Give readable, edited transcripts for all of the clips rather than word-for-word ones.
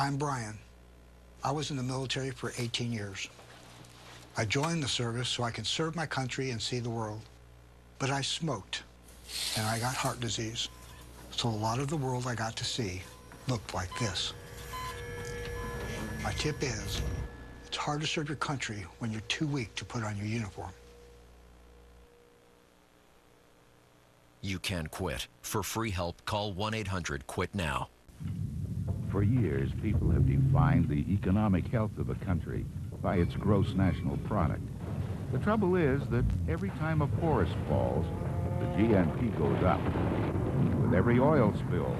I'm Brian. I was in the military for 18 years. I joined the service so I could serve my country and see the world. But I smoked, and I got heart disease. So a lot of the world I got to see looked like this. My tip is, it's hard to serve your country when you're too weak to put on your uniform. You can quit. For free help, call 1-800-QUIT-NOW. For years, people have defined the economic health of a country by its gross national product. The trouble is that every time a forest falls, the GNP goes up. With every oil spill,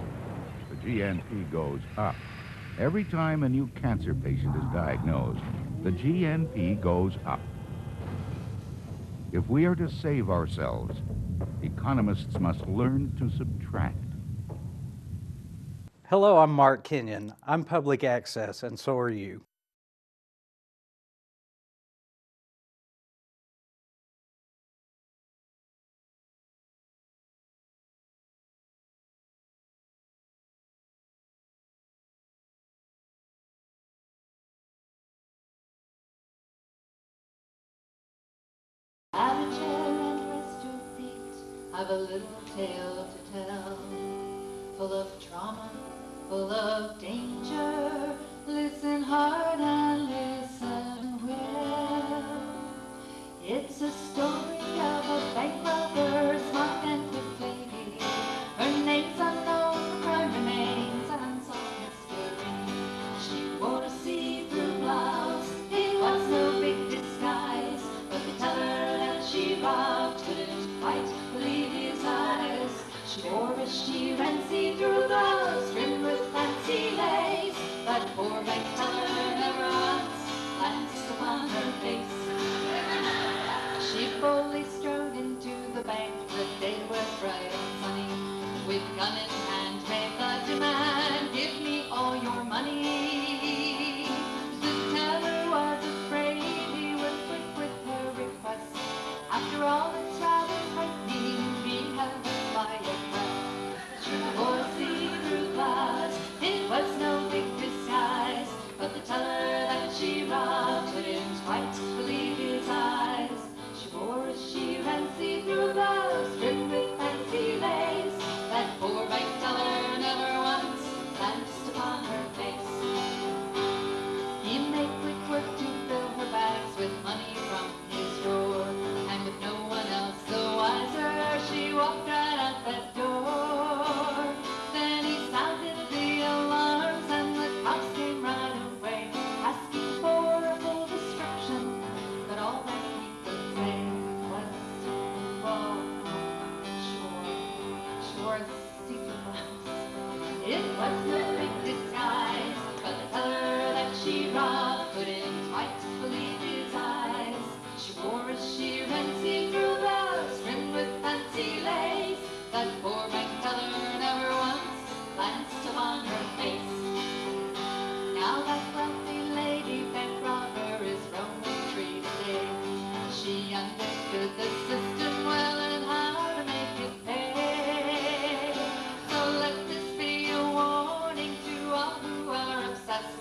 the GNP goes up. Every time a new cancer patient is diagnosed, the GNP goes up. If we are to save ourselves, economists must learn to subtract. Hello, I'm Mark Kenyon. I'm public access, and so are you. Have a chair and rest your feet. I've a little tale to tell, full of trauma, full of danger. Listen hard and listen well. It's a story of a bank robber, smart and quick lady. Her name's unknown, crime remains an unsolved mystery. She wore a see-through blouse, it was no big disguise, but they tell her that she robbed, couldn't quite believe his eyes. She wore a sheer and see-through blouse, trimmed with fancy lace. That poor bank teller never once glanced upon her face. She boldly strode into the bank, the day was bright and sunny. With gun in hand, made the demand, give me all your money. The teller was afraid he was quick with her request. After all, it's rather frightening being held by a breath. She wore see-through glass, it was no big disguise, but the teller that she robbed couldn't quite believe his eyes. She wore a sheer and see-through blouse, trimmed with fancy lace. That poor bank teller never once glanced upon her face. He made quick work to fill her bags with money from his drawer, and with no one else the wiser, she walked right out that door. Then he sounded the alarms, and the cops came right away, asking for a full description, but all that he could say was, "Whoa, sure, see-through blouse." It was no big disguise, but the teller that she robbed couldn't quite believe his eyes. She wore a sheer and see-through blouse, trimmed with fancy lace. That poor bank teller never once glanced upon her face. Now that wealthy lady bank robber is roaming free today. She understood the system well and how to make it pay. So let this be a warning to all who are obsessed.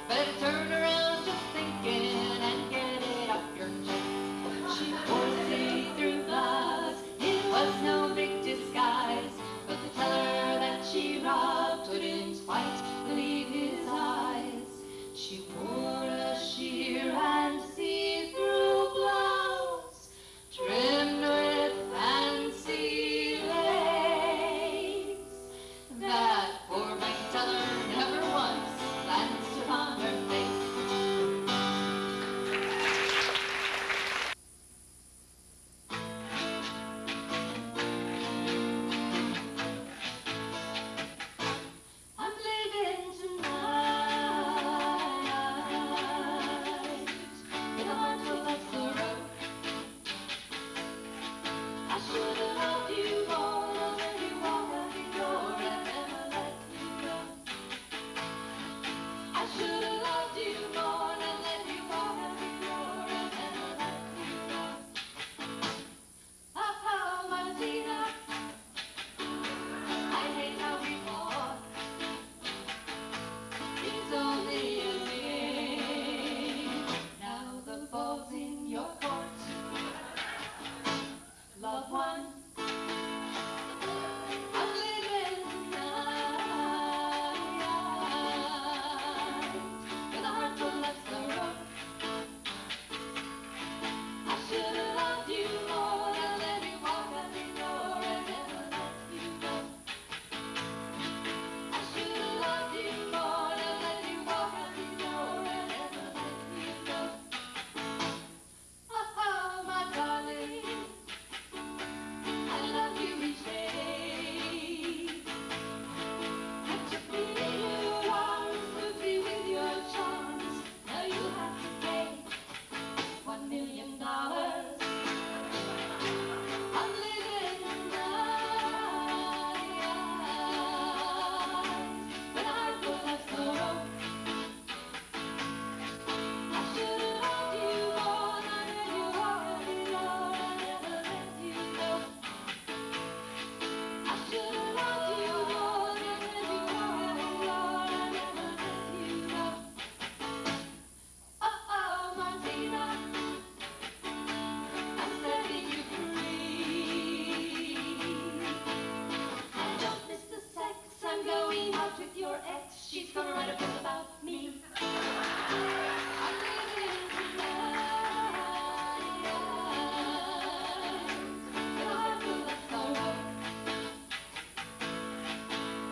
Better turn around your thinking and get it up your chest. She wore see-through blouse, it was no big disguise, but the teller that she robbed couldn't quite believe his eyes. She with your ex. She's gonna write a book about me. I'm living tonight in a heart full of sorrow.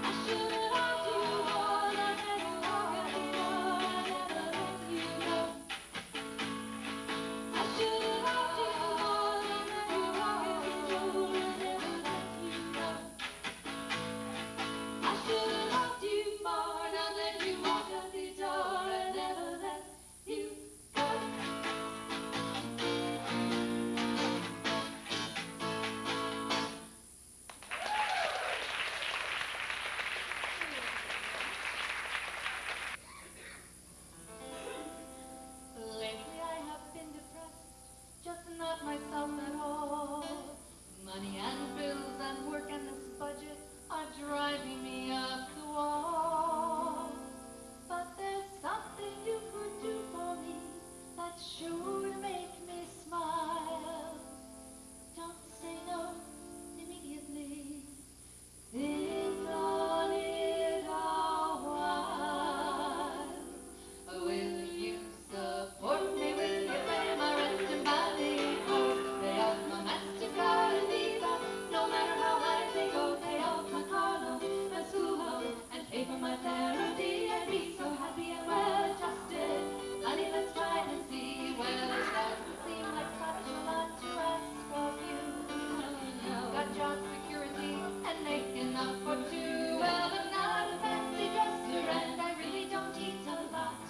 I should have loved you more than ever before. I never let you go. I should have loved you more than ever before. I never let you go. I should have loved you more now that you walked out the door. I never let you go. Lately I have been depressed, just not myself at all. Money and bills and work and this budget are driving me up the wall. But there's something you could do for me that's sure to make me smile. Don't say no immediately. Think on it a while. Will you support me? Will you pay my rent and buy me clothes? Pay off my MasterCard and Visa, no matter how high they go. Pay off my car loan, my school loan, and pay for my therapy and be so happy and well adjusted. Honey, let's try and see. Well, it doesn't seem like such a lot to ask of you. You've got job security and make enough for two. Well, I'm not a fancy dresser and I really don't eat a lot.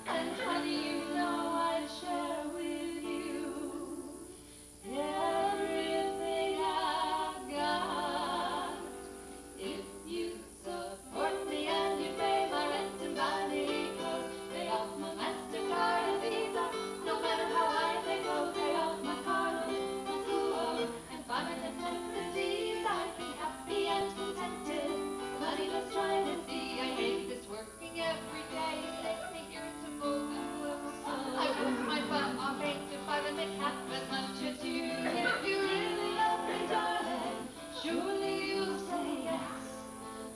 And honey, you know I'd share with you everything I've got. If you support me and you pay my rent and buy me clothes, pay off my MasterCard and Visa, no matter how high they go. Pay off my car loan, my school loan, and buy my necessities. I'd be happy and contented. Honey, let's try and see. I hate this working every day. It makes me irritable and worrisome. I work my butt off 8 to 5 and make half as much as you. If you really love me, darling, surely you'll say yes.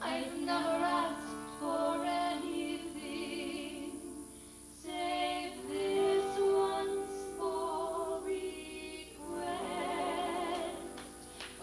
I've never asked for anything, save this one small request.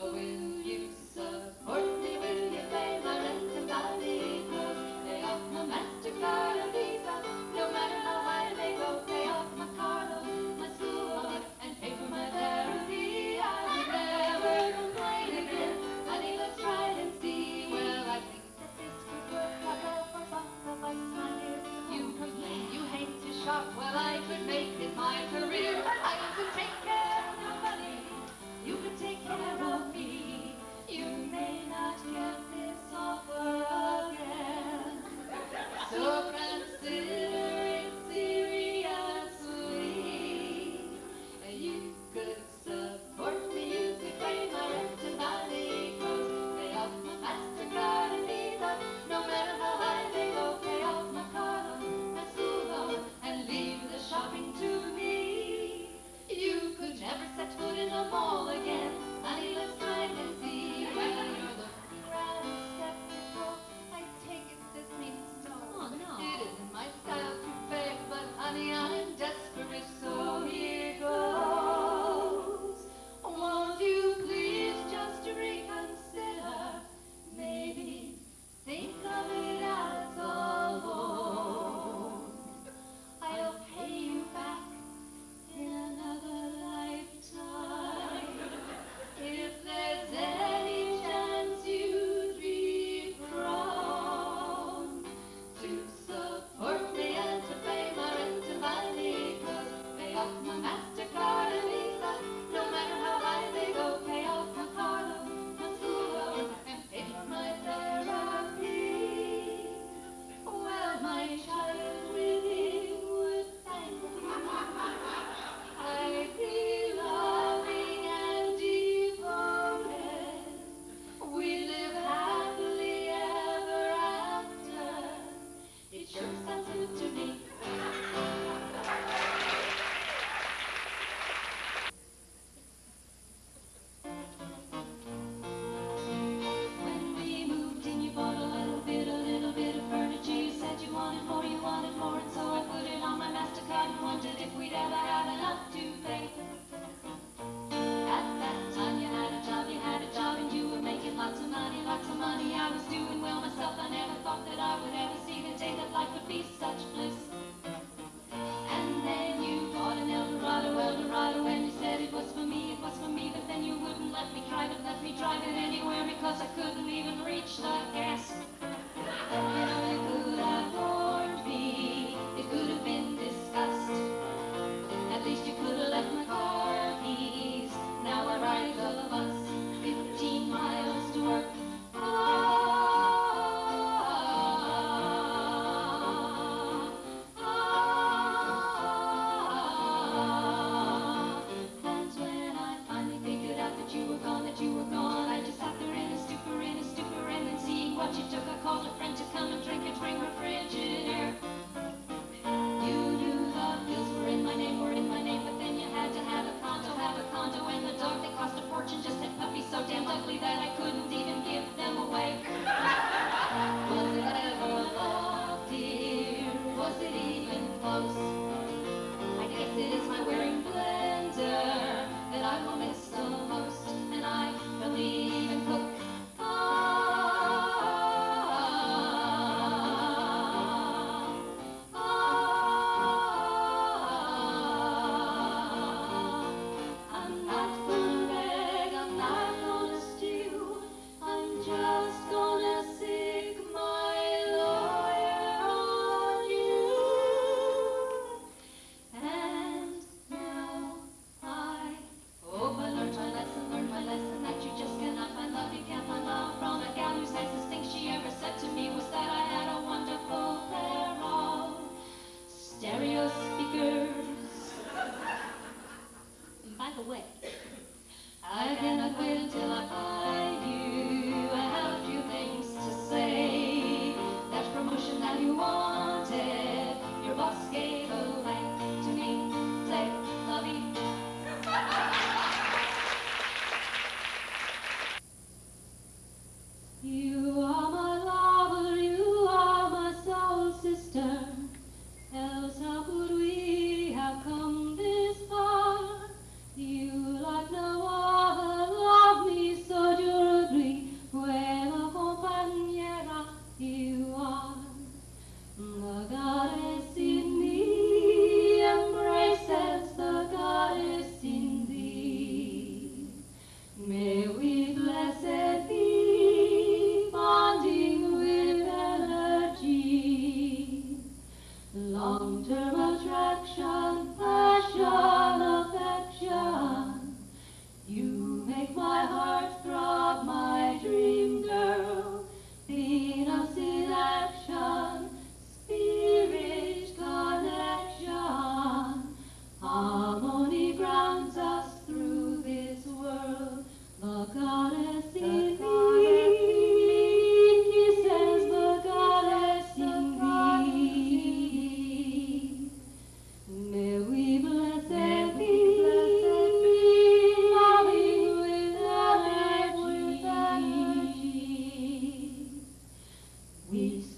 Will you support me? Will you pay my rent and buy me clothes? Pay off my MasterCard and Visa, no matter how high they go. Pay off my car loan, my school loan, and pay for my therapy. I'll never complain again. Honey, let's try and see. Well, I think that this could work out well for both of us, my dear. You complain you hate to shop. Well, I could make it my career. I could take care of your money. You could take care of me. You may not get this offer again. So consider it seriously. You could support me. You could pay my rent and buy me clothes. Pay off my MasterCard and Visa, no matter how high they go. Pay off my car loan, my school loan, and leave the shopping to me. You could never set foot in a mall again. Honey, let's try and see. Well, you're looking rather skeptical. I take it this means no. Oh, no. It is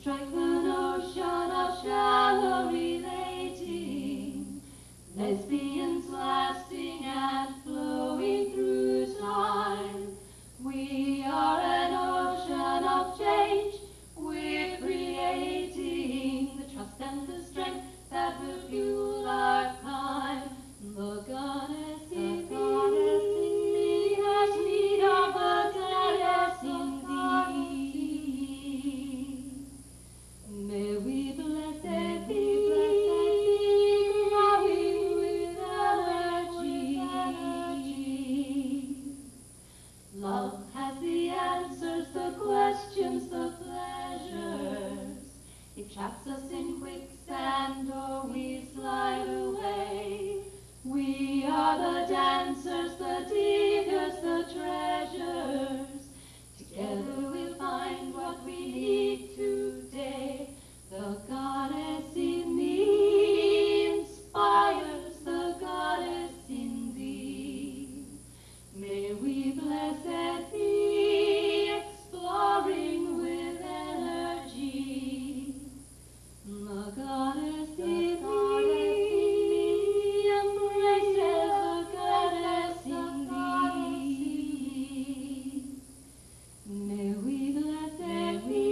strike an ocean of shallow relating, lesbians lasting and flowing through time. We are an ocean of change, we're creating the trust and the strength that will fuel our climb. The goddess in me has need of the goddess in thee. May we blessed be, glowing with energy. Love has the answers, the questions, the pleasures. It traps us in quicksand or we slide away. We are the dancers, the diggers, the treasures. Together we'll find what we need today. The goddess in me inspires the goddess in thee. May we blessed be, exploring with energy. The goddess in me embraces the goddess in thee. May we blessed be,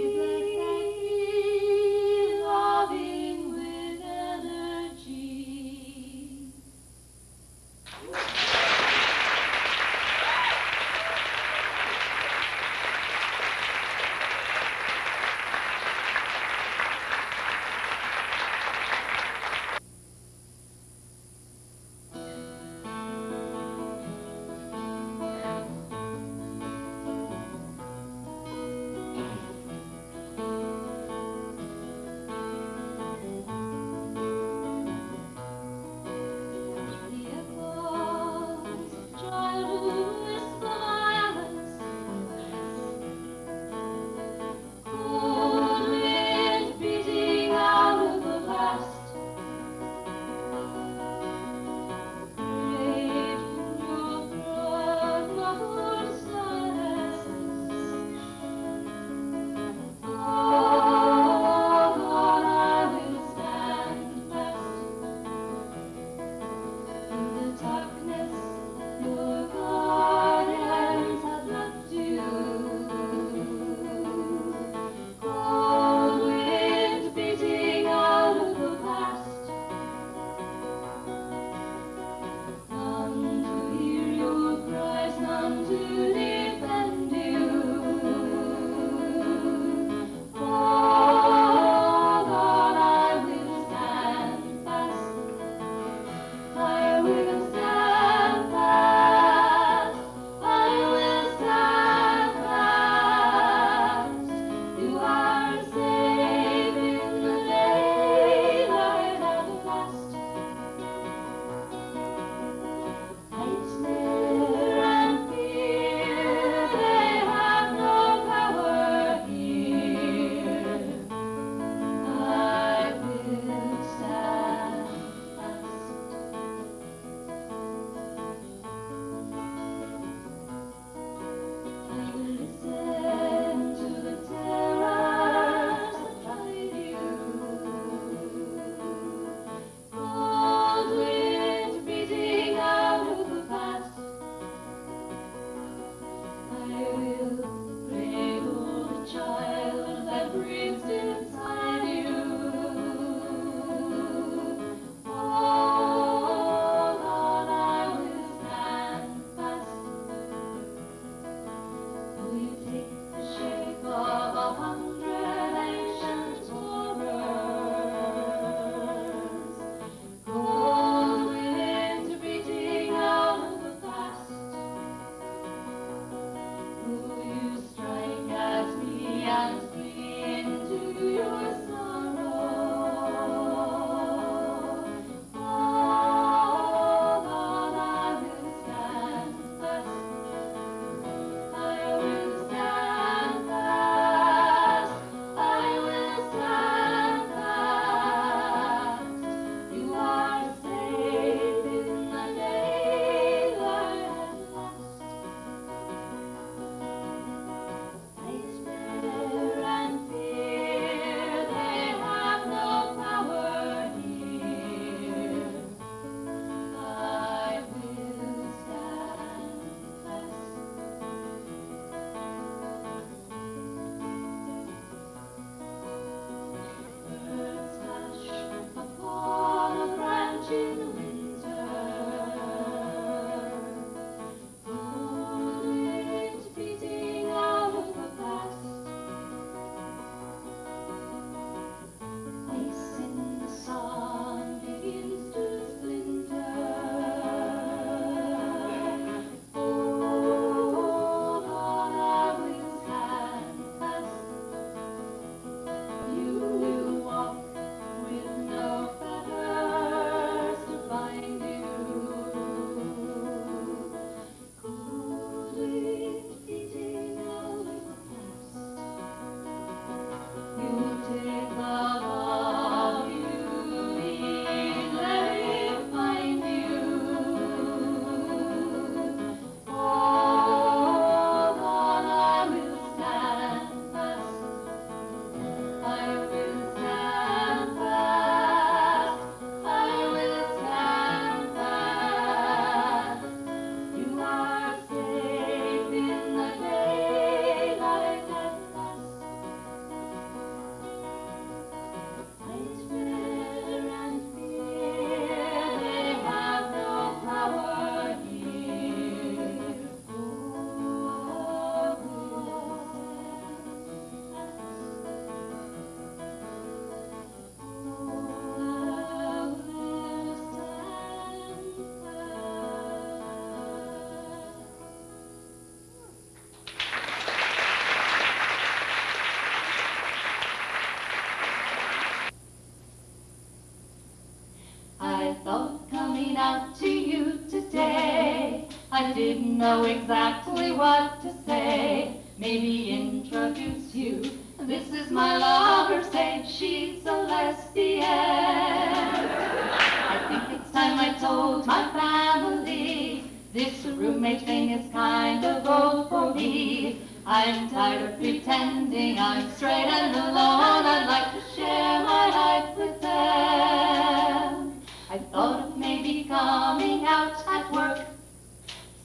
I didn't know exactly what to say. Maybe introduce you. This is my lover, say she's a lesbian. I think it's time I told my family. This roommate thing is kind of old for me. I'm tired of pretending I'm straight and alone. I'd like to share my life with them. I thought of maybe coming out at work.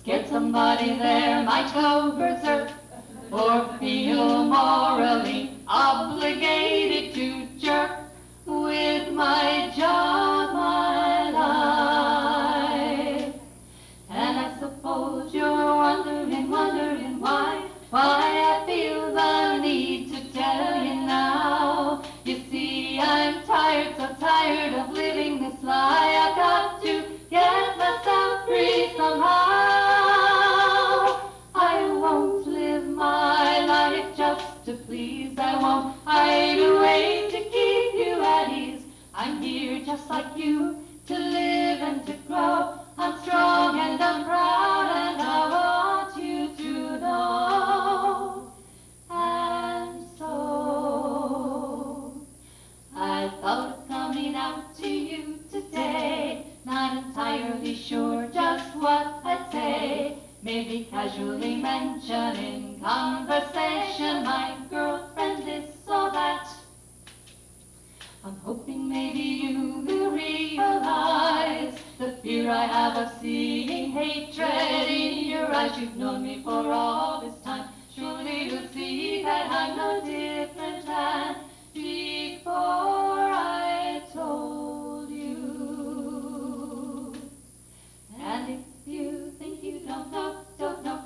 Scared somebody there might go berserk, or feel morally obligated to jerk with my job, my life. And I suppose you're wondering why I feel the need to tell you now. You see, I'm tired, so tired of living this lie. I've got to get myself free somehow. I won't live my life just to please. I won't hide away to keep you at ease. I'm here just like you, to live and to grow. I'm strong and I'm proud, and I want you to know. And so I thought of coming out to you today, not entirely sure just what I'd say. Maybe casually mention in conversation my girlfriend this or that. I'm hoping maybe you will realize the fear I have of seeing hatred in your eyes. You've known me for all this time. Surely you'll see that I'm no different than before I told you. And if you think you don't know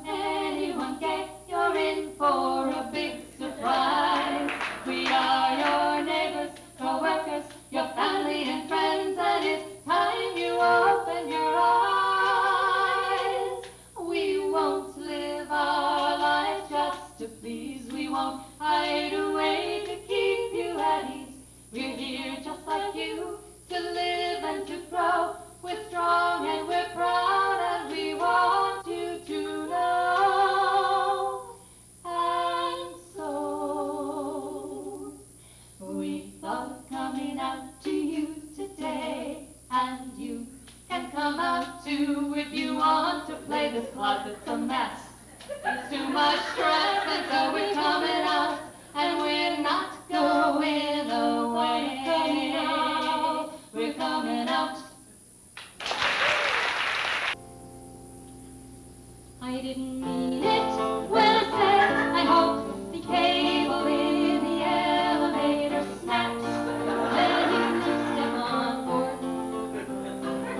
anyone gay, you're in for a big surprise. We are your neighbors, co-workers, your family and friends, and it's time you open your eyes. We won't live our life just to please. We won't hide away to keep you at ease. We're here just like you, to live and to grow. We're strong and we're proud, and we want you to know. And so we thought of coming out to you today, and you can come out too if you want to play. This closet's a mess. It's too much stress, and so we're coming out, and we're not going away. We're coming out. I didn't mean it when I said I hope the cable in the elevator snaps. Then you step on board.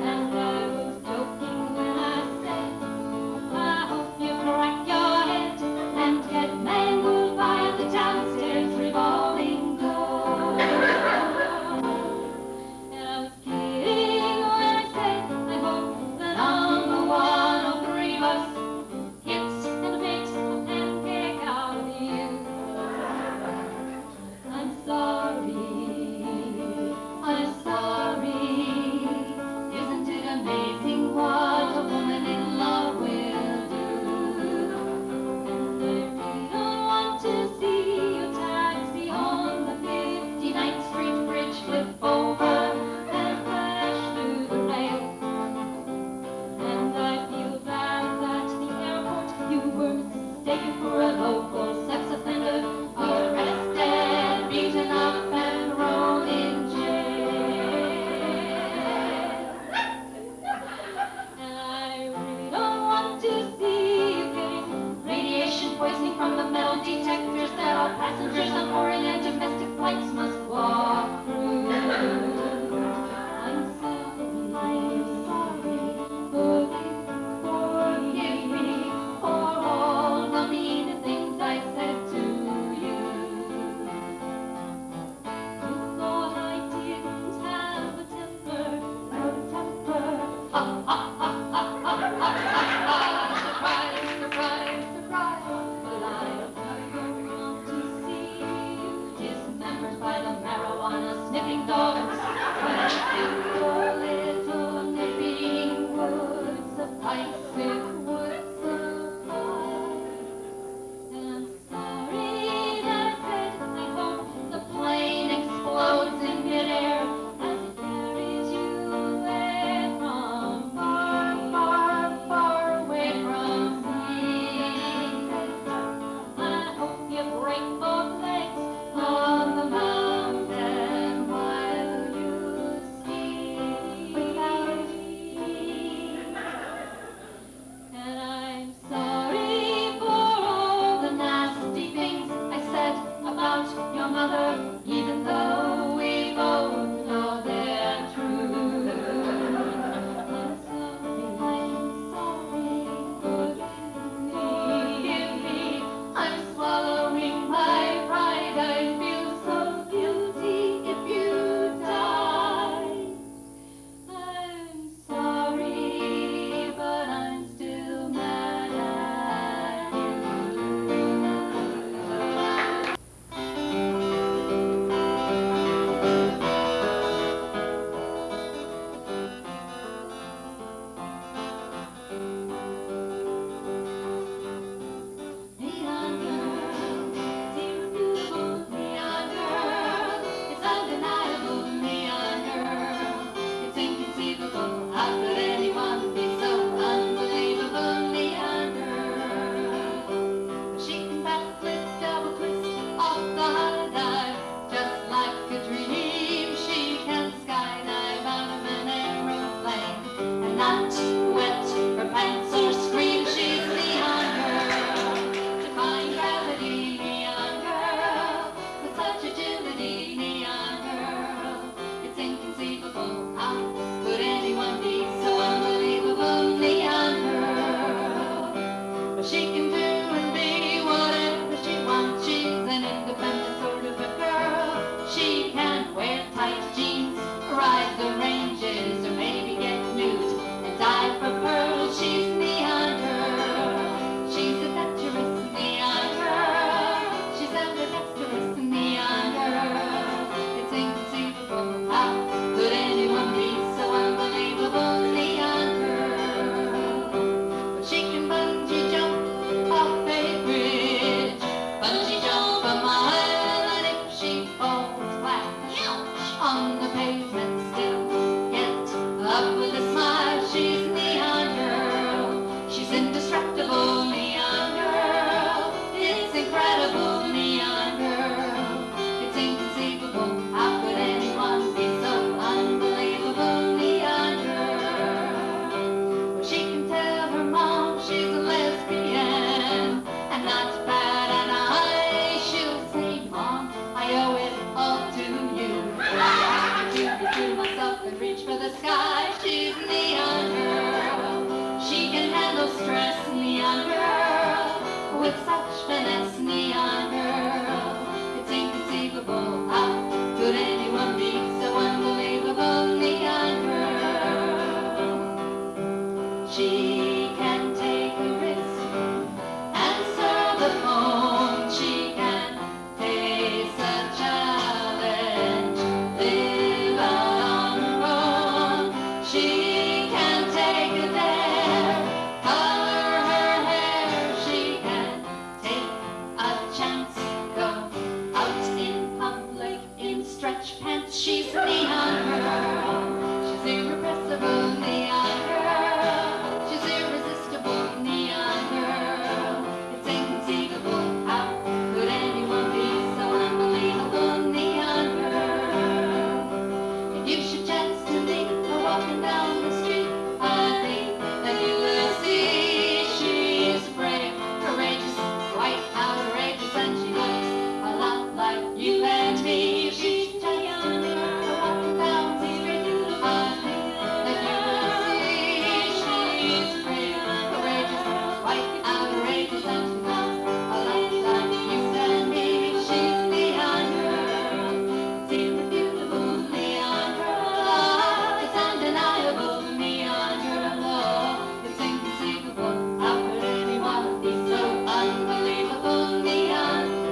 And I was joking when I said I hope you crack your head and get mangled by the downstairs revolving door. on the pavement still. Get up with a smile, she's a neon girl. She's indestructible, neon girl. It's incredible, neon girl. It's inconceivable, how could anyone be so unbelievable, neon girl? Well, she can tell her mom she's a lesbian, and that's bad, and she'll say, Mom, I owe it all to you. I have to myself and reach for the sky. She's a neon girl. She can handle stress, neon girl. With such finesse, neon girl. It's inconceivable, how could anyone be so unbelievable, neon girl? She can take a risk, answer the phone. She can face a challenge, live out on her own. She can take a dare, color her hair. She can take a chance, go out in public in stretch pants. She's a neon girl. She's irrepressible, neon girl. She's irresistible, neon girl. It's inconceivable, how could anyone be so unbelievable, neon girl? If you should chance to meet her walking down the street, I think that you will see she's brave, courageous, quite outrageous, and she looks a lot like you and me. If you should chance to meet her walking down the street, I think that you will see she's brave, courageous, quite outrageous, and she looks a lot like you and me. She's neon girl. It's irrefutable, neon girl. It's undeniable, neon girl. It's inconceivable, how could anyone be so unbelievable, neon girl?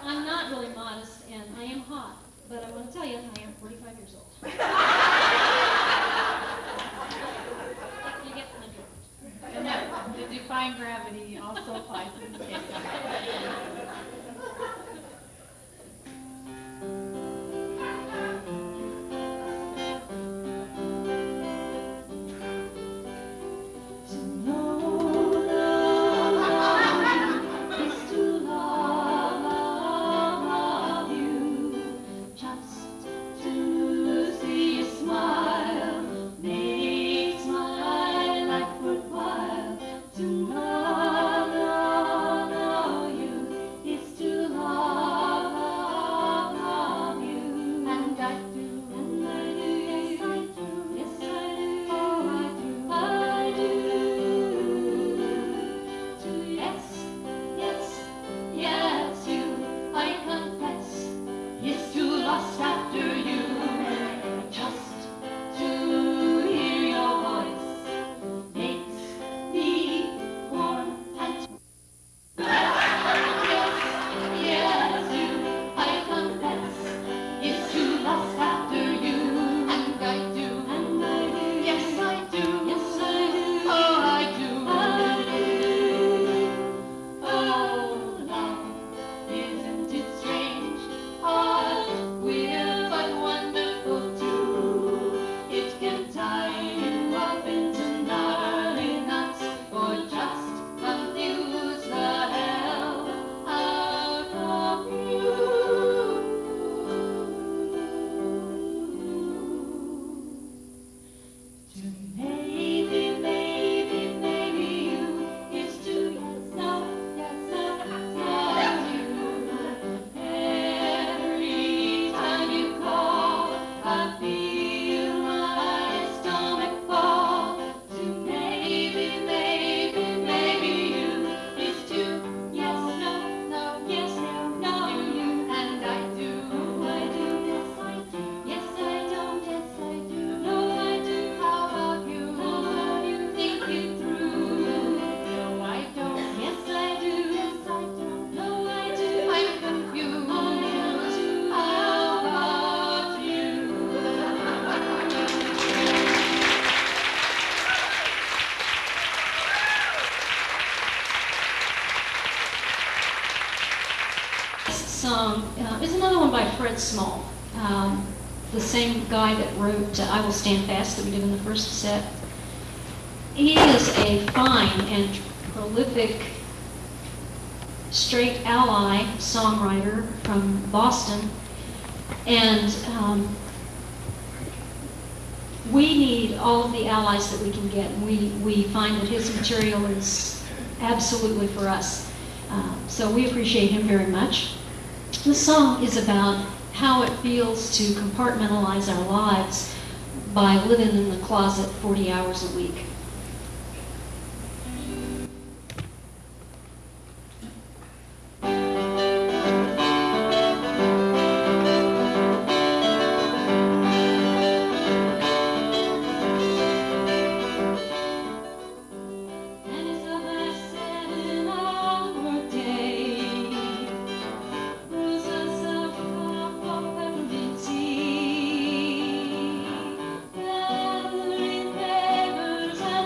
I'm not really modest, and I am hot, but I want to tell you, I am 45 years old. You get the drift. No, the defying gravity also applies in this case. To know love is to love you, just to see you smile makes my life worthwhile. To know you song is another one by Fred Small, the same guy that wrote I Will Stand Fast that we did in the first set. He is a fine and prolific straight ally songwriter from Boston, and we need all of the allies that we can get. We find that his material is absolutely for us. So we appreciate him very much. The song is about how it feels to compartmentalize our lives by living in the closet 40 hours a week. Gathering papers and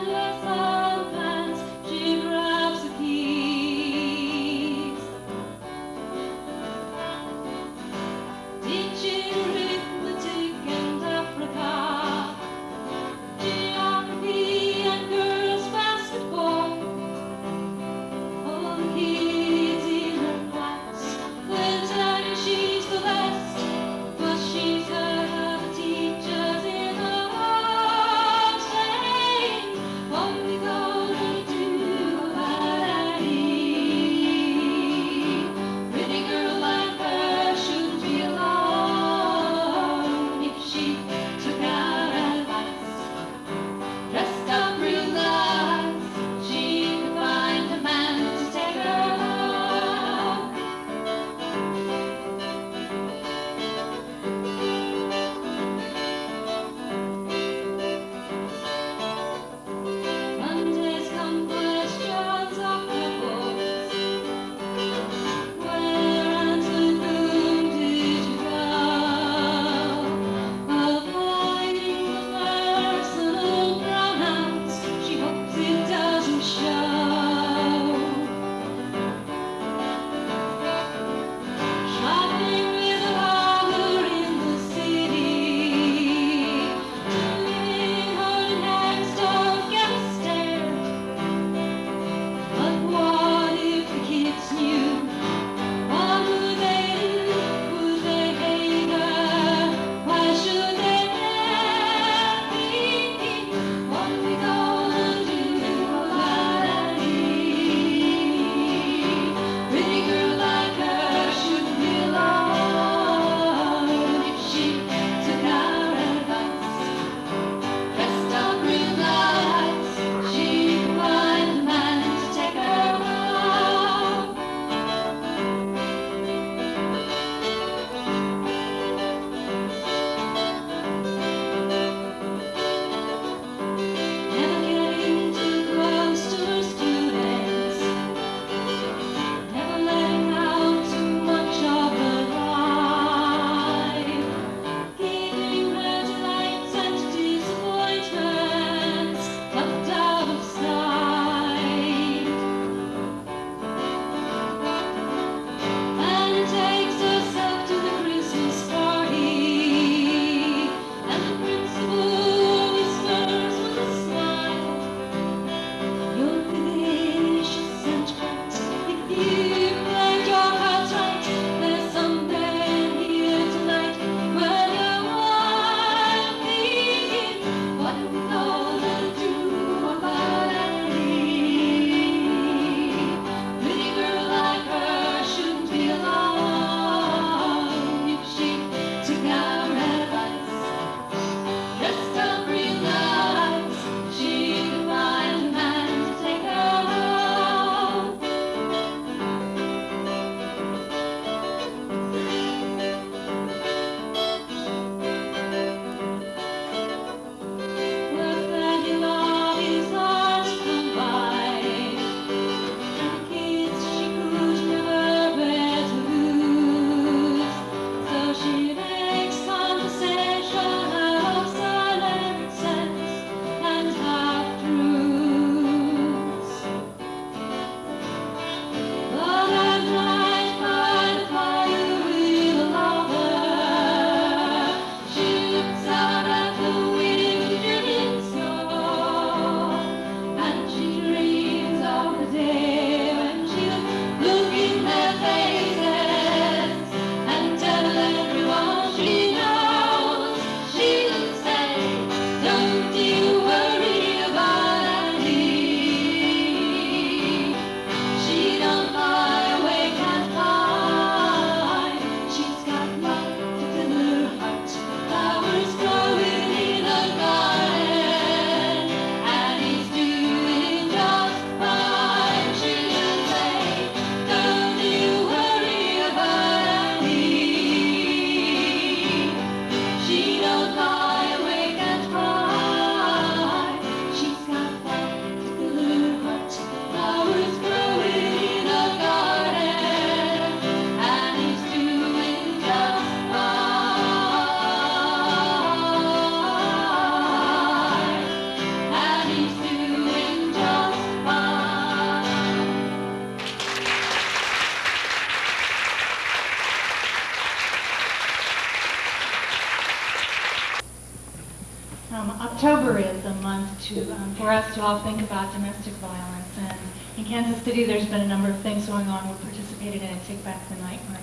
for us to all think about domestic violence. And in Kansas City, there's been a number of things going on. We participated in a Take Back the Night March.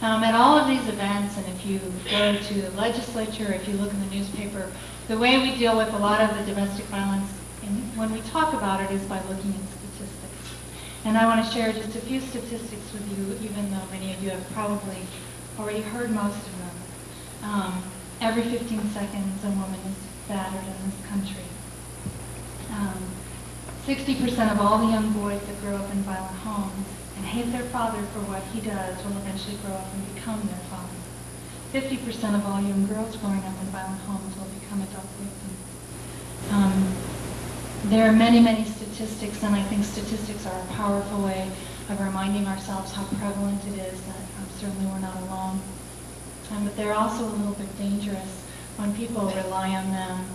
At all of these events, and if you go to the legislature, if you look in the newspaper, the way we deal with a lot of the domestic violence, and when we talk about it, is by looking at statistics. And I want to share just a few statistics with you, even though many of you have probably already heard most of them. Every 15 seconds, a woman is battered in this country. 60% of all the young boys that grow up in violent homes and hate their father for what he does will eventually grow up and become their father. 50% of all young girls growing up in violent homes will become adult victims. There are many, many statistics, and I think statistics are a powerful way of reminding ourselves how prevalent it is, that certainly we're not alone. But they're also a little bit dangerous when people rely on them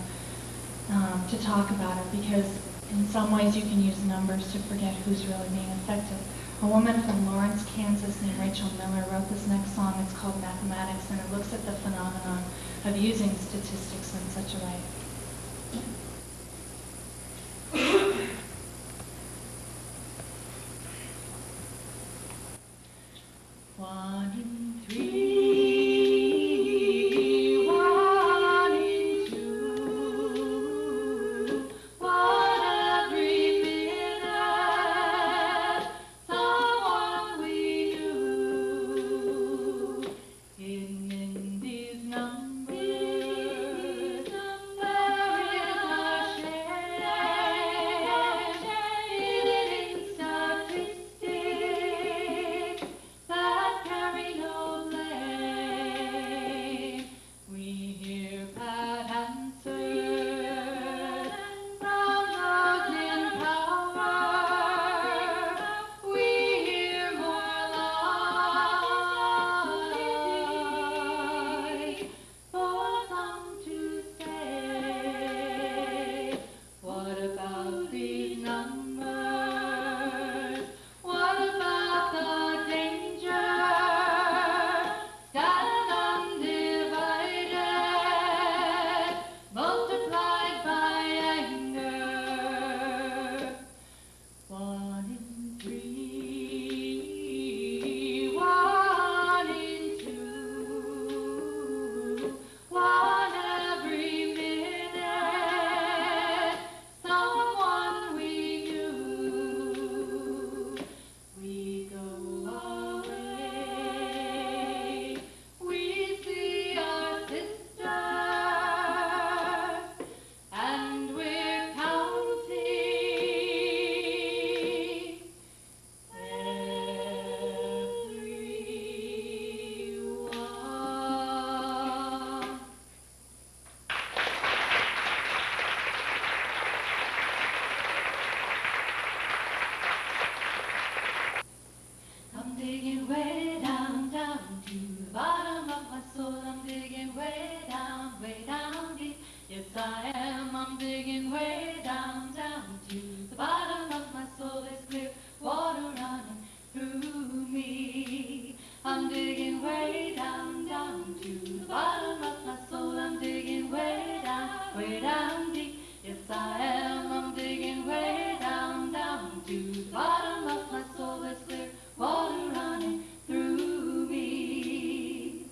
to talk about it, because in some ways you can use numbers to forget who's really being affected. A woman from Lawrence, Kansas named Rachel Miller wrote this next song. It's called Mathematics, and it looks at the phenomenon of using statistics in such a way. One in three, one in two, one every minute, someone we knew. In these numbers, there is a shame in statistics that carry no blame. We hear bad answers from those in power. We hear more lies for some to say. What about these numbers? What about the danger? Stand undivided, multiplied by anger. One in three, one in two, one every minute, someone we knew. We go away, we see our sisters, and we're counting everyone. I'm digging way down, down to the bottom of my soul. I'm digging way down deep. Yes, I am. I'm digging way down, down to the bottom of my soul. There's clear water running through me. I'm digging way down, down to the bottom of my soul. I'm digging way down deep. Yes, I am. I'm digging way down, down to the bottom of my soul. There's clear water running through me.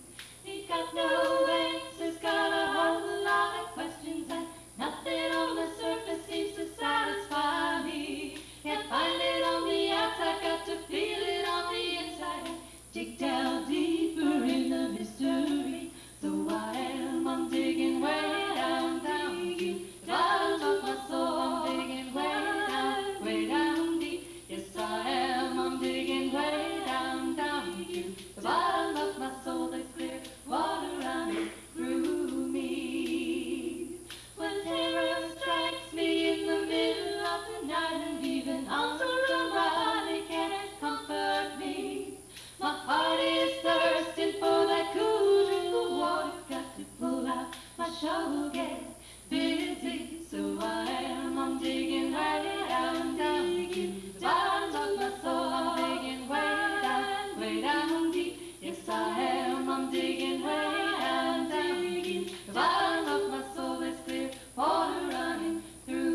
He's got no answers, got a whole lot of questions, and nothing on the surface seems to satisfy me. Can't find it on the outside, got to feel it on the inside, and dig down deeper in the mystery. So I am, I'm digging way down, down to the bottom of my soul. I'm digging way down deep. Yes, I am, I'm digging way down, down to the bottom of my soul. There's clear water running through me. When terror strikes me in the middle of the night, and even arms around body can't comfort me. My heart is thirsting for that cool drink of water. Got to pull out my shovel, get busy. So I am, I'm digging way down, down to the bottom of my soul. I'm digging way down deep. Yes, I am, I'm digging way down to the bottom of my soul. There's clear water running through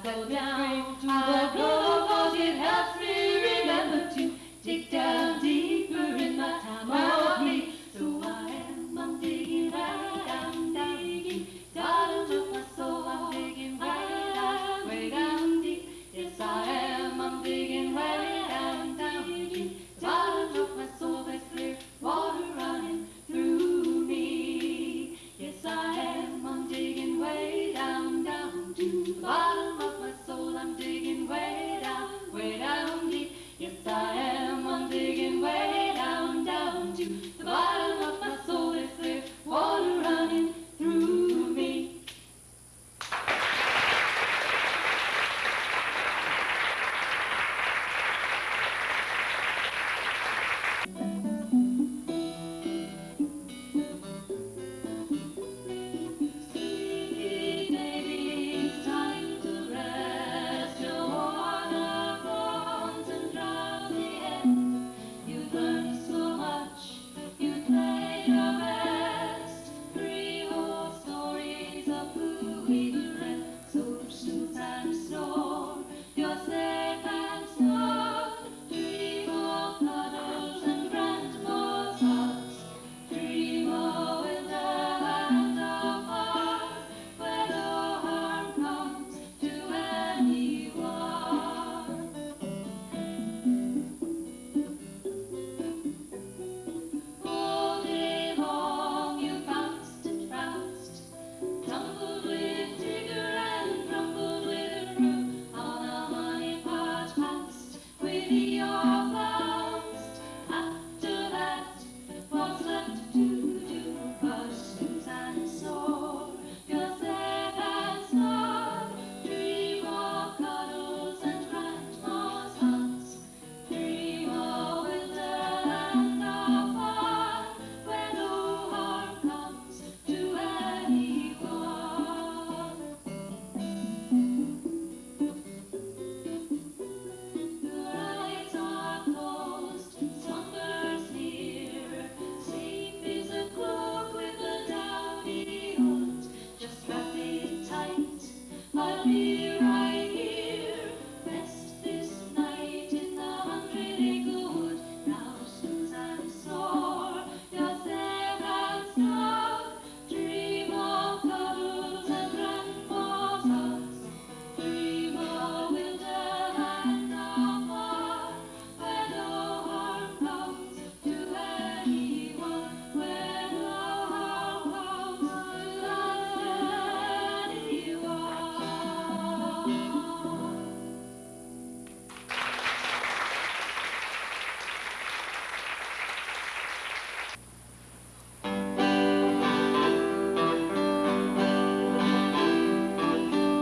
go down to the grove, 'cause it helps me remember to dig down deeper in my time of need. So I'm digging right down, digging, bottom of my soul, I'm digging way down deep. Yes, I am, I'm digging way down, deep. Bottom of my soul, there's clear water running through me. Yes, I am, I'm digging way down, to the bottom of my soul, I'm digging way down deep. Yes, I am, I'm digging way down, to the bottom of my soul, there's clear water running through me.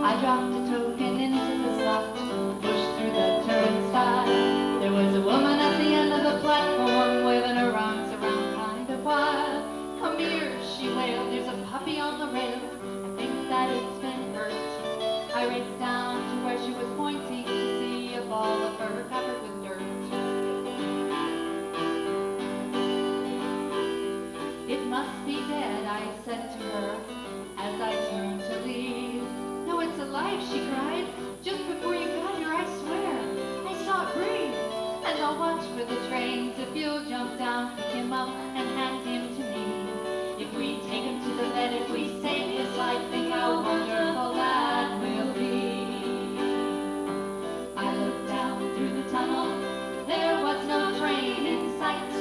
I dropped a token into the slot, pushed through the turnstile. There was a woman at the end of the platform, waving her arms around kind of wild. Come here, she wailed, there's a puppy on the rail. I think that it's been hurt. I raced down to where she was pointing to see a ball of fur covered with dirt. It must be dead, I said to her as I turned to leave. No, it's alive, she cried. Just before you got here, I swear, I saw it breathe. And I'll watch for the trains. If you'll jump down, pick him up, and hand him to me. If we take him to the vet, if we save his life, think how wonderful that will be. I looked down through the tunnel. There was no train in sight.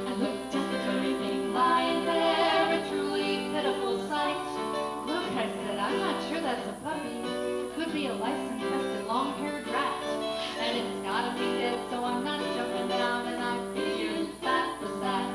I looked at the very thing lying there, a truly pitiful sight. Look, I said, I'm not sure that's a puppy. It could be a lice-infested long-haired rat. And it's gotta be dead, so I'm not jumping down, and I figured that was that.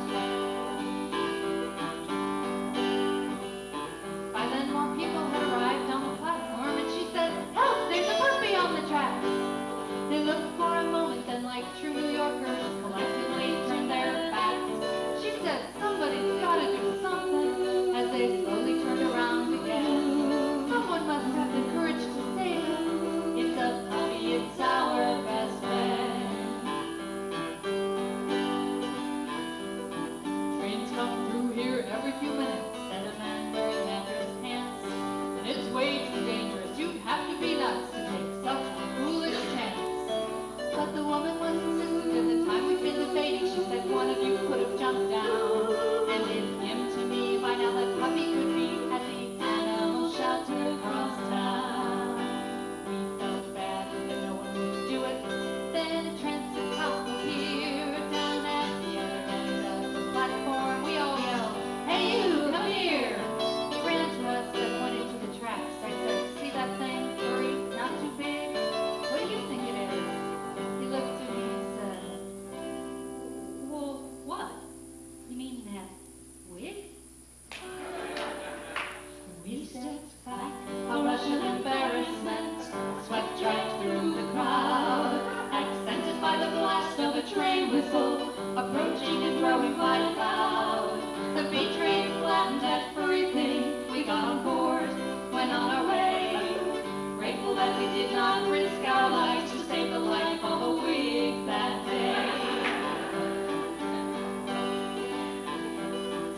not risk our lives to save the life of a wig that day.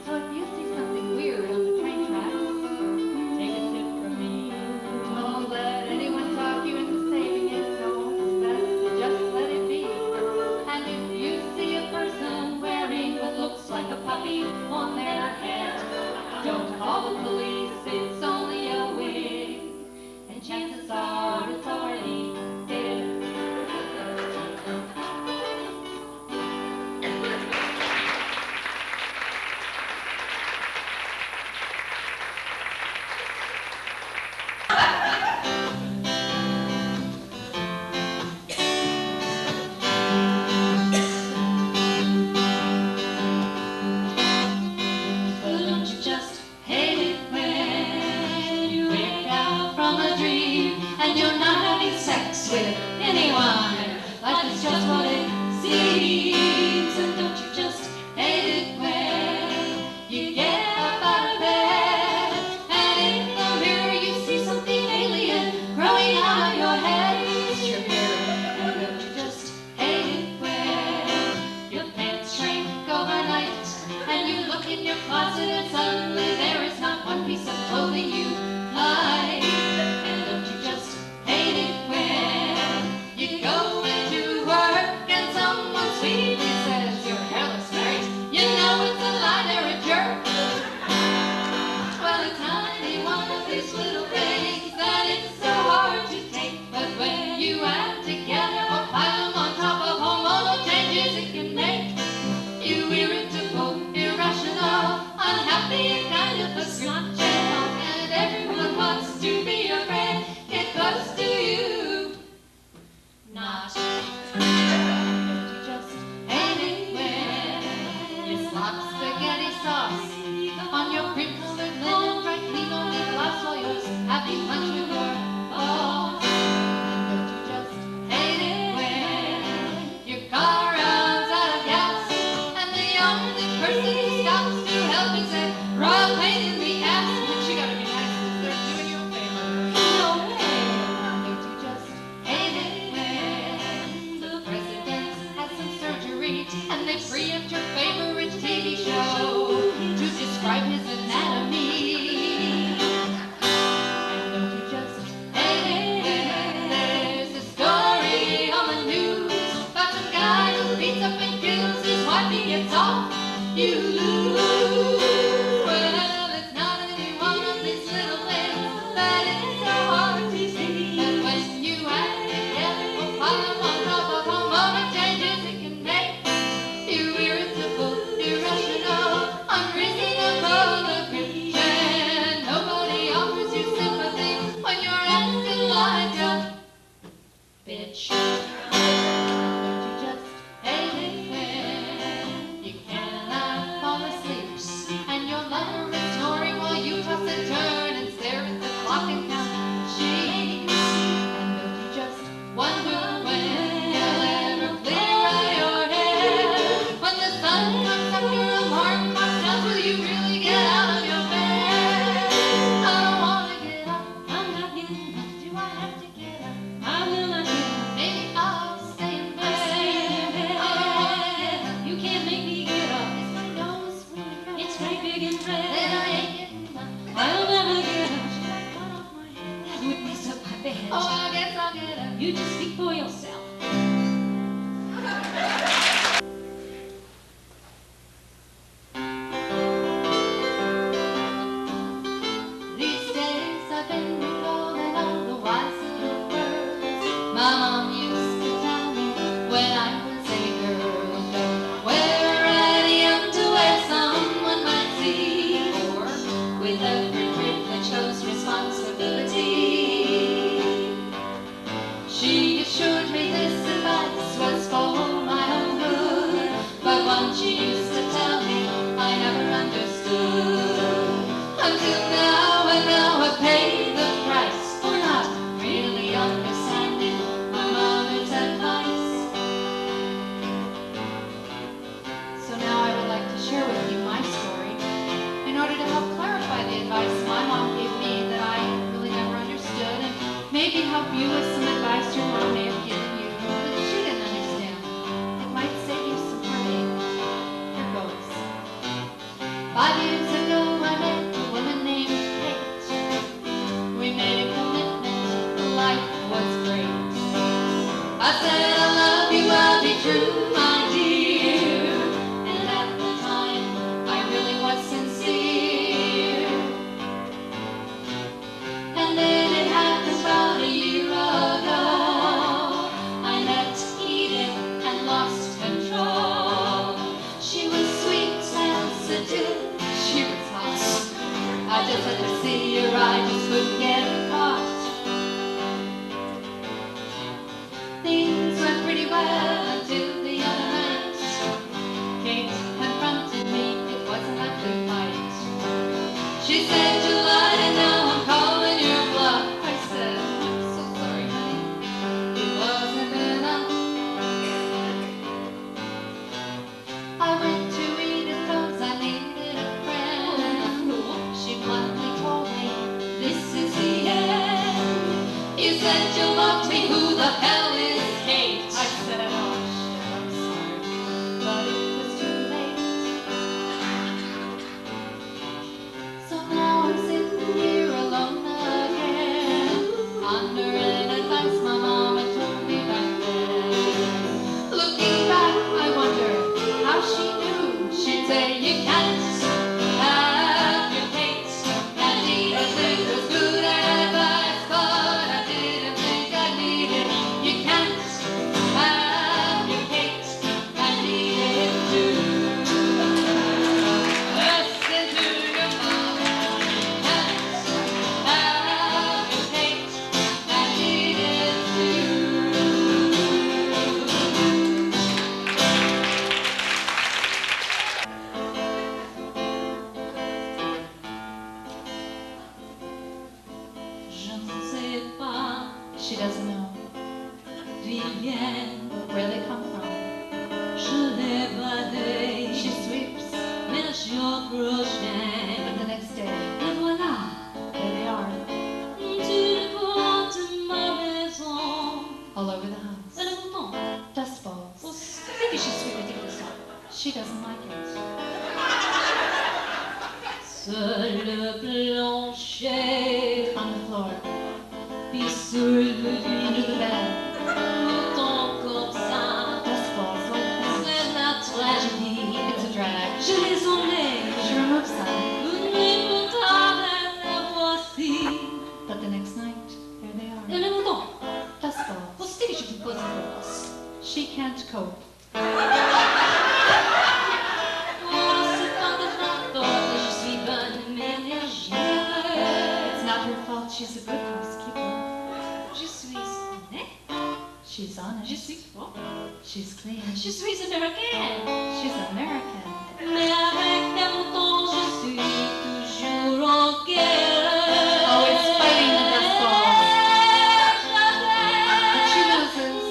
So if you see something weird on the train tracks, take a tip from me. Don't let anyone talk you into saving it. No, it's best to just let it be. And if you see a person wearing what looks like a puppy on their head, don't call the police, it's only a wig, and chances are it's already dead. Well, don't you just hate it when you wake up from a dream and you're not having sex with anyone? Life is just what it seems. And don't you just hate it when you get up out of bed and in the mirror you see something alien growing out of your head? It's your mirror. And don't you just hate it when your pants shrink overnight and you look in your closet and suddenly there is not one piece of clothing you like? And don't you just hate it when you go into work and someone sweetly says your hair looks great? You know it's a lie, they're a jerk. Well, it's not any one of these little things that it's so hard to take, but when you add together or pile them on top of hormonal changes it can make you irritable, irrational, unhappy, and kind of a snot shell. And everyone wants to be your friend, get close to you. Not. Don't you just hate it when you slop spaghetti sauce on your cream-colored linen, dry clean on the glass while you're having lunch with your boss? Don't you just hate it when your car runs out of gas and the only person who stops to help is a raw pain in the ass? But you gotta be nice because they're doing you a favor. No way. Don't you just hate it when the president has some surgery and they preempt your favorite TV show to describe his anatomy? And don't you just hate it when there's a story on the news about some guy who beats up and kills his wife, he gets off, you lose? Well, it's not any one of these little things that it's so hard to see, but when you add together or pile them on top of hormonal changes it can make you irritable, irrational, unreasonable, a Christian. Nobody offers you sympathy when you're acting like a bitch. Don't you just hate it when you cannot fall asleep and your lover is snoring while you toss and turn and stare at the clock and count sheep? And don't you just wonder when you'll ever clear out your hair? When the sun comes up, your alarm clock sounds, will you really get out of your bed? I don't wanna get up, I'm not getting up. Do I have to get up? I will not get up. Maybe I'll stay in bed. I don't wanna get up. You can't make me get up. Is my nose really red? It's great big and red. Then I ain't getting up. I'll never get up. Should I cut off my hair? That would mess up my bed. Oh, I guess I'll get up. You just speak for yourself. These days I've been recalling all the wise little words my mom used to tell me when I was a girl. Don't wear any underwear someone might see, or with every privilege goes responsibility. She assured me this advice was for my own good, but one she used to tell me I never understood. Until now, and now I pay the price for not really understanding my mother's advice. So now I would like to share with you my story in order to help clarify the advice my mom gave me that I really never understood, and maybe help you with some I said I love you, I'll be true, my dear. And at the time, I really was sincere. And then it happened about a year ago. I met Edith and lost control. She was sweet, sensitive, she was hot. I just had to see her, I just couldn't get caught. Things went pretty well until the other night. Kate confronted me, it wasn't a good fight. She said you lied and now I'm calling your bluff. I said, I'm so sorry, honey, it wasn't enough. I went to Edith cause I needed a friend. She bluntly told me, this is the end. You said you loved me, who the hell is Kate? I said, oh shit, I'm sorry, but it was too late. So now I'm sitting here alone again, under an advice my mama told me back then. Looking back, I wonder how she knew. She'd say, you can't have your Kate, and Edith it was good advice, but I didn't think I needed. You can't have your Kate, and Edith too. Listen to your mama. You can't have your Kate, and Edith too. Je ne sais pas, she doesn't know, d'où ils viennent, where they come from. Je l'ai badé, she sweeps, mais le jour prochain, but the next day, et voilà, there they are. Tu le vois de ma maison, all over the house. Et le mouton, dust balls. Well, maybe she's sweet with you this time. She doesn't like it. Sur le plancher, on the floor, puis sur le lit, under the bed, mouton comme ça, dust balls like that. C'est la tragédie, it's a drag. Je les enlève, she removes them. Une nuit plus tard, la voici. But the next night, here they are. Et le mouton, dust balls. Well, still, she can pose in she can't cope. It's not her fault, she's a good housekeeper. Je suis honnête. She's honest. Je suis propre. She's clean. Je suis américaine. She's American. Mais avec les moutons, je suis toujours en guerre. Oh, it's fighting the dust balls. But she loses.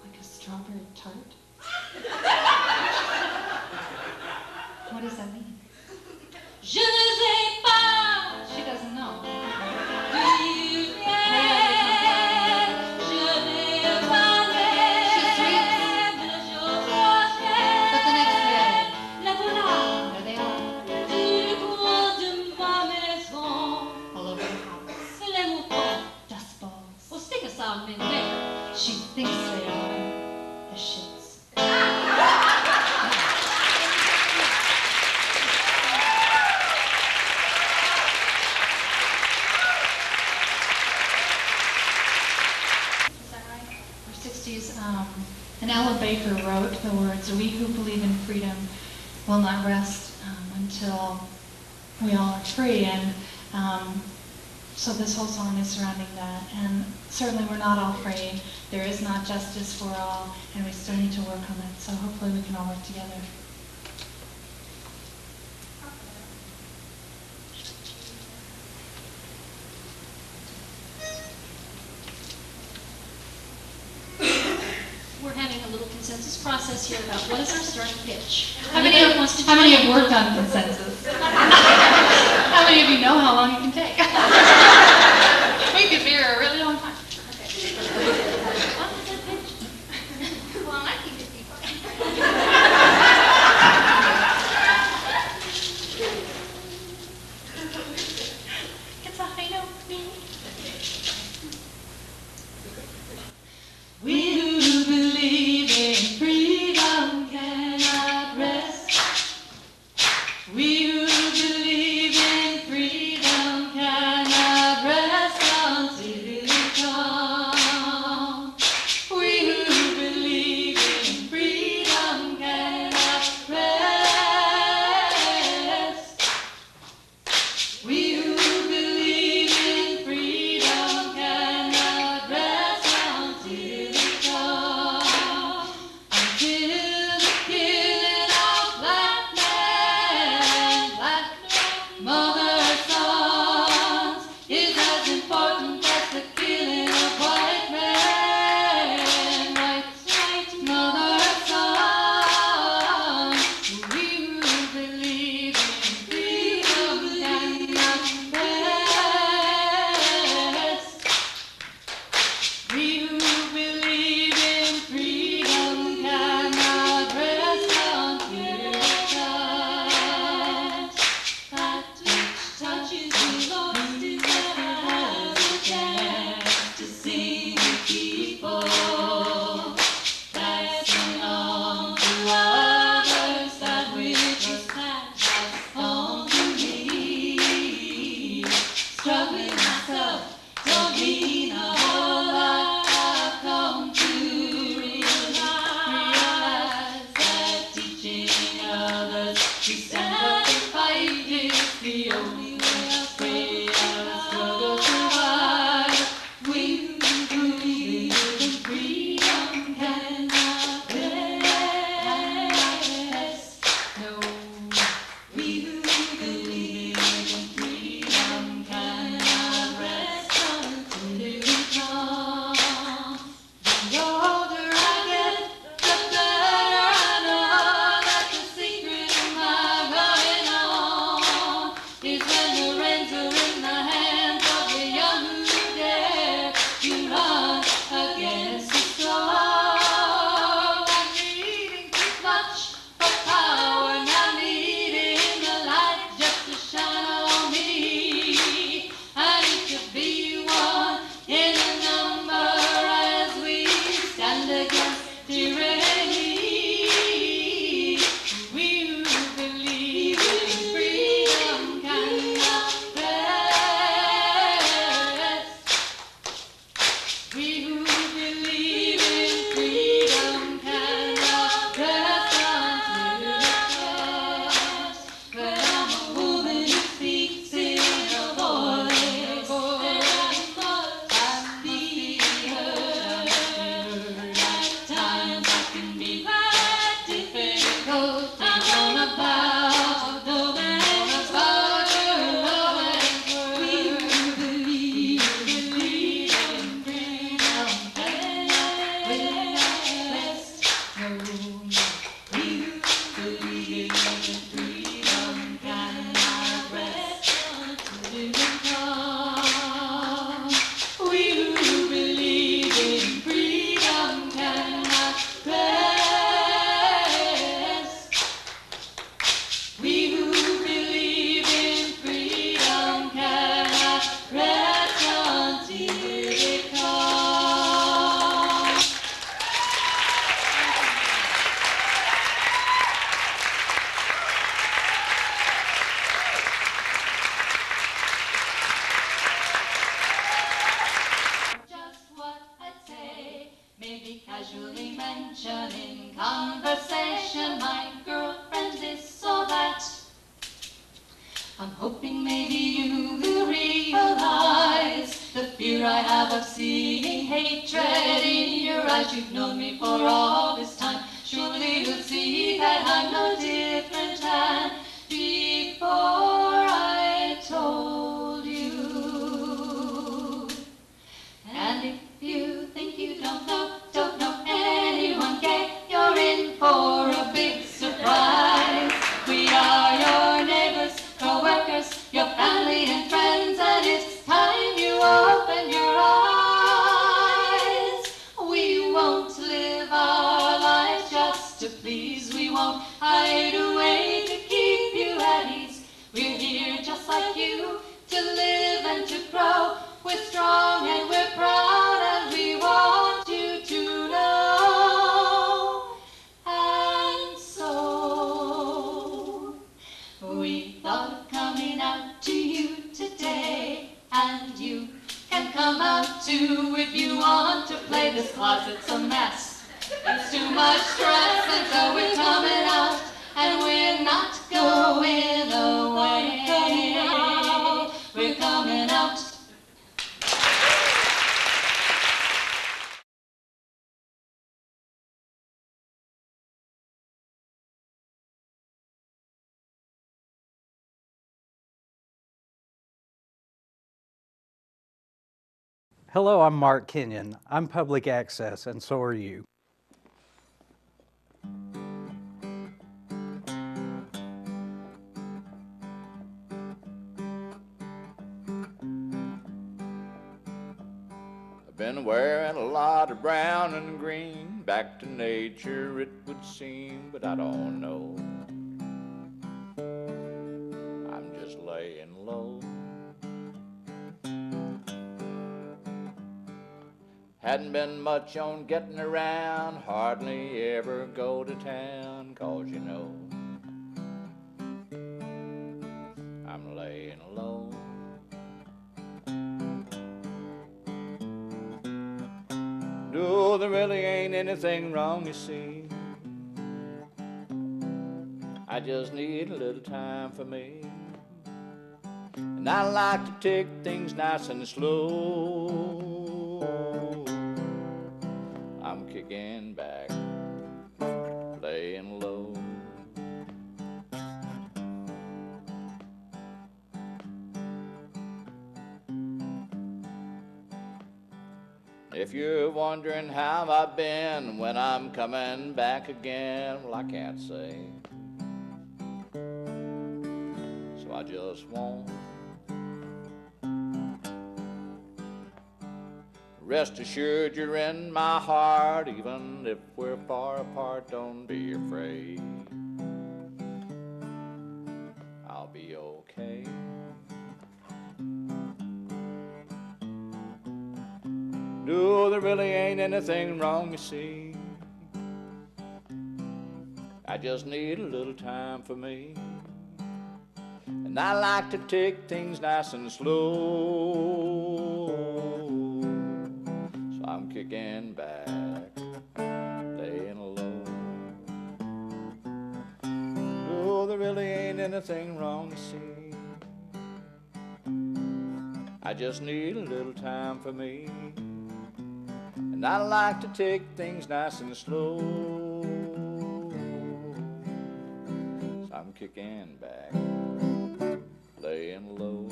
Like a strawberry tart? What does that mean? Je ne sais pas. She doesn't know. She sweeps. But the next day, there they are. All over the house. Dust balls. She thinks they are the shits. And Ella Baker wrote the words, "We who believe in freedom will not rest until we all are free." And so this whole song is surrounding that. And certainly we're not all free. There is not justice for all, and we still need to work on it. So hopefully we can all work together. We're having a little consensus process here about what is our starting pitch. How many have worked on consensus? How many of you know how long it can take? We could be here a really long time. What is the pitch? Well, I think it'd be fine. struggling myself don't mean a whole lot. I've come to realize that teaching others to stand up and fight is the only way out of struggle survive. We who believe in freedom cannot rest. No, we who believe in freedom cannot rest until it comes. The older I get, the better I know that the secret of my going on is when the reins are in the hands of the young who dare to run against the storm. I'm needing too much for power, now needing the light just to shine on me. I need to be one in a number as we stand against tyranny. We who believe in freedom cannot rest. We who believe in freedom cannot rest until it comes. But I'm a woman who speaks in a voice that must be heard. At times I can be quite difficult. I'm on about the man about your love. We who believe in freedom cannot rest. No, we who believe in freedom cannot rest until it comes. We who believe in freedom cannot rest. We who believe in freedom cannot rest until it comes. Just what I'd say, maybe casually mention in conversation my girlfriend this or that. I'm hoping maybe you will realize the fear I have of seeing hatred in your eyes. You've known me for all this time. Surely you'll see that I'm no different than before I told you. And if you think you don't know anyone gay, you're in for a big surprise. We are your neighbors, co-workers, your family and friends, and it's time you open your eyes. We won't live our lives just to please. We won't hide away to keep you at ease. We're here just like you to live and to grow. We're strong and we're proud and we want you to know. And so we thought of coming out to you today, and you can come out too if you want to play. This closet's a mess, it's too much stress, and so we're coming out, and we're not going away. We're coming out. Hello, I'm Mark Kenyon. I'm public access, and so are you. I've been wearing a lot of brown and green, back to nature it would seem, but I don't know. I'm just laying low. Hadn't been much on getting around, hardly ever go to town, 'cause you know I'm laying low. No, there really ain't anything wrong, you see. I just need a little time for me. And I like to take things nice and slow. I'm kicking back, laying low. If you're wondering how I've been, when I'm coming back again, well, I can't say. So I just won't. Rest assured you're in my heart, even if we're far apart, don't be afraid. I'll be okay. No, there really ain't anything wrong, you see. I just need a little time for me. And I like to take things nice and slow. So I'm kicking back, laying low. No, there really ain't anything wrong, you see. I just need a little time for me. And I like to take things nice and slow. So I'm kicking back, laying low.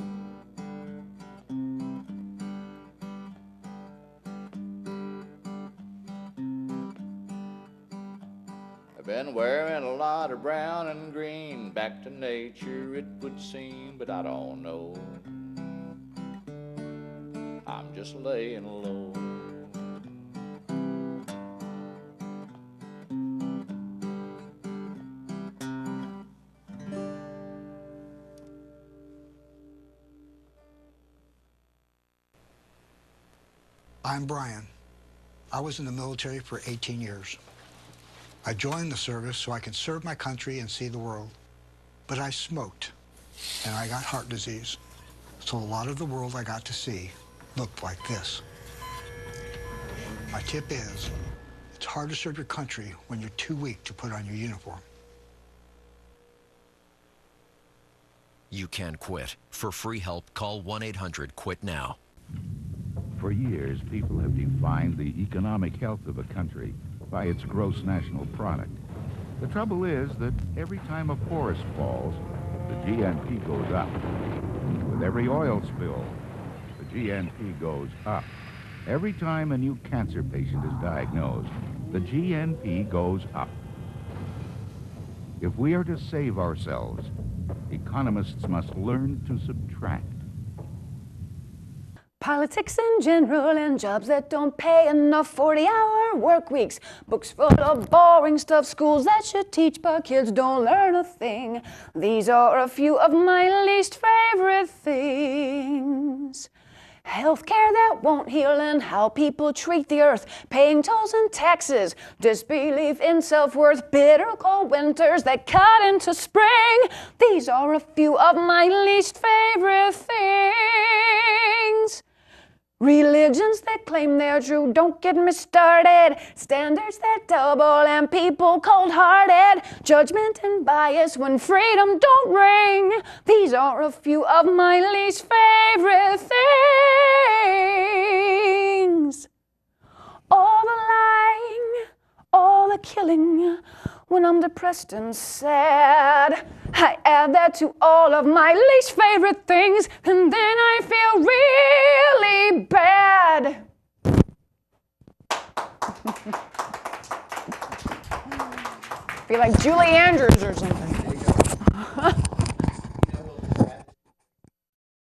I've been wearing a lot of brown and green, back to nature it would seem, but I don't know. I'm just laying low. I'm Brian. I was in the military for 18 years. I joined the service so I could serve my country and see the world. But I smoked, and I got heart disease. So a lot of the world I got to see looked like this. My tip is, it's hard to serve your country when you're too weak to put on your uniform. You can quit. For free help, call 1-800-QUIT-NOW. For years, people have defined the economic health of a country by its gross national product. The trouble is that every time a forest falls, the GNP goes up. With every oil spill, the GNP goes up. Every time a new cancer patient is diagnosed, the GNP goes up. If we are to save ourselves, economists must learn to subtract. Politics in general and jobs that don't pay enough, 40-hour work weeks, books full of boring stuff, schools that should teach but kids don't learn a thing. These are a few of my least favorite things. Healthcare that won't heal and how people treat the earth, paying tolls and taxes, disbelief in self-worth, bitter cold winters that cut into spring. These are a few of my least favorite things. Religions that claim they're true, don't get me started. Standards that double and people cold-hearted. Judgment and bias when freedom don't ring. These are a few of my least favorite things. All the lying, all the killing. When I'm depressed and sad, I add that to all of my least favorite things, and then I feel really bad. I feel like Julie Andrews or something.